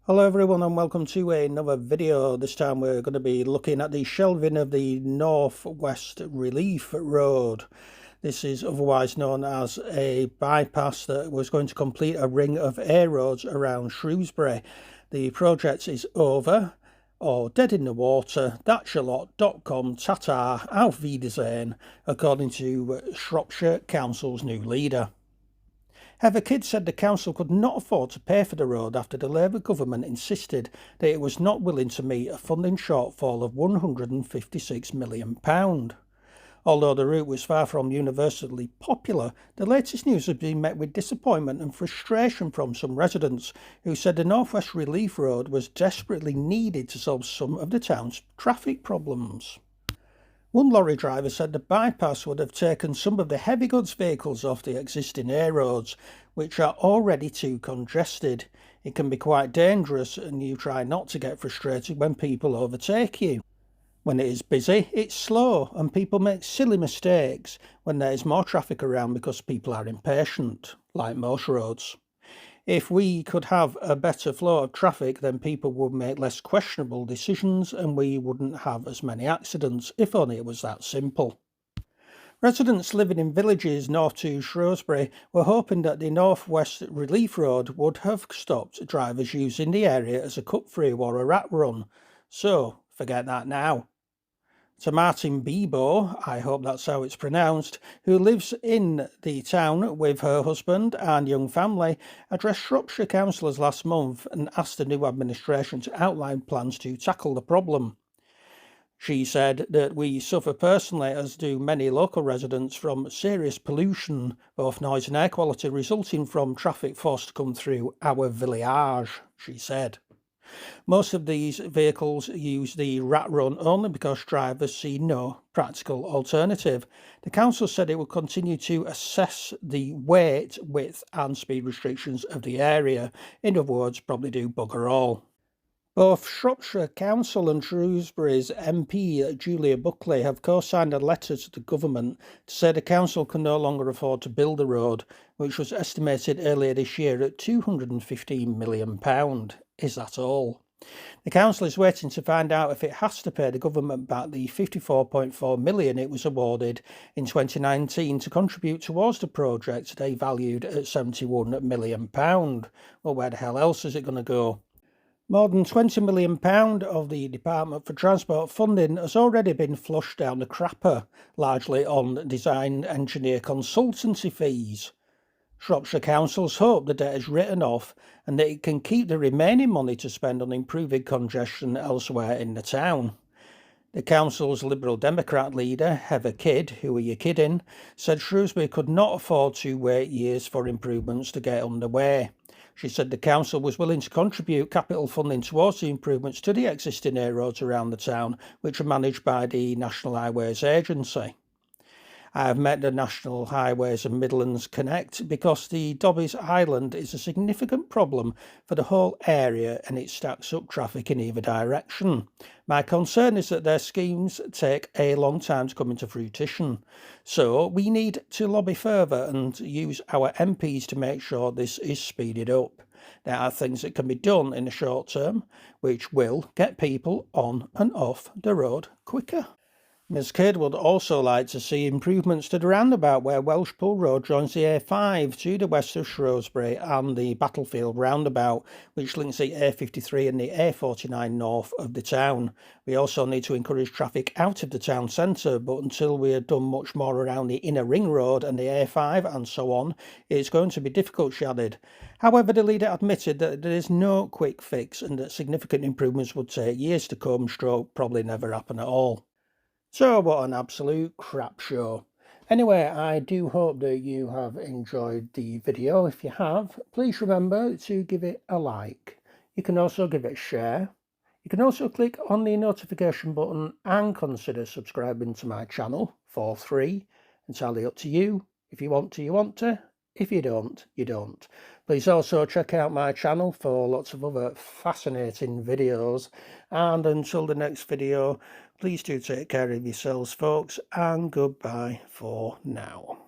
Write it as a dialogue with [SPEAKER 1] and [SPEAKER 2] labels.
[SPEAKER 1] Hello everyone and welcome to another video. This time we're going to be looking at the shelving of the North West Relief Road. This is otherwise known as a bypass that was going to complete a ring of A roads around Shrewsbury. The project is over, or dead in the water. That's a lot.com. Tata, auf Wiedersehen, according to Shropshire Council's new leader. However, Kidd said the council could not afford to pay for the road after the Labour government insisted that it was not willing to meet a funding shortfall of £156 million. Although the route was far from universally popular, the latest news has been met with disappointment and frustration from some residents who said the North West Relief Road was desperately needed to solve some of the town's traffic problems. One lorry driver said the bypass would have taken some of the heavy goods vehicles off the existing A roads, which are already too congested. It can be quite dangerous, and you try not to get frustrated when people overtake you. When it is busy, it's slow, and people make silly mistakes when there is more traffic around because people are impatient, like most roads. If we could have a better flow of traffic, then people would make less questionable decisions and we wouldn't have as many accidents, if only it was that simple. Residents living in villages north to Shrewsbury were hoping that the North West Relief Road would have stopped drivers using the area as a cut-through or a rat run. So, forget that now. To Martin Bebo, I hope that's how it's pronounced, who lives in the town with her husband and young family, addressed Shropshire councillors last month and asked the new administration to outline plans to tackle the problem. She said that we suffer personally, as do many local residents, from serious pollution, both noise and air quality, resulting from traffic forced to come through our village, she said. Most of these vehicles use the rat run only because drivers see no practical alternative. The council said it will continue to assess the weight, width and speed restrictions of the area. In other words, probably do bugger all. Both Shropshire Council and Shrewsbury's MP Julia Buckley have co-signed a letter to the government to say the council can no longer afford to build the road, which was estimated earlier this year at £215 million. Is that all? The council is waiting to find out if it has to pay the government back the £54.4 million it was awarded in 2019 to contribute towards the project they valued at £71 million. Well, where the hell else is it going to go? More than £20 million of the Department for Transport funding has already been flushed down the crapper, largely on design engineer consultancy fees. Shropshire Council's hope the debt is written off and that it can keep the remaining money to spend on improving congestion elsewhere in the town. The council's Liberal Democrat leader, Heather Kidd, who are you kidding, said Shrewsbury could not afford to wait years for improvements to get underway. She said the council was willing to contribute capital funding towards the improvements to the existing A roads around the town, which are managed by the National Highways Agency. I have met the National Highways and Midlands Connect because the Dobbies Island is a significant problem for the whole area and it stacks up traffic in either direction. My concern is that their schemes take a long time to come into fruition. So we need to lobby further and use our MPs to make sure this is speeded up. There are things that can be done in the short term which will get people on and off the road quicker. Ms Kidd would also like to see improvements to the roundabout where Welshpool Road joins the A5 to the west of Shrewsbury and the Battlefield roundabout, which links the A53 and the A49 north of the town. We also need to encourage traffic out of the town centre, but until we have done much more around the inner ring road and the A5 and so on, it's going to be difficult, she added. However, the leader admitted that there is no quick fix and that significant improvements would take years to come, stroke probably never happen at all. So what an absolute crap show. Anyway, I do hope that you have enjoyed the video. If you have, please remember to give it a like. You can also give it a share. You can also click on the notification button and consider subscribing to my channel for free. Entirely up to you. If you want to, you want to. If you don't, you don't. Please also check out my channel for lots of other fascinating videos. And until the next video, please do take care of yourselves, folks, and goodbye for now.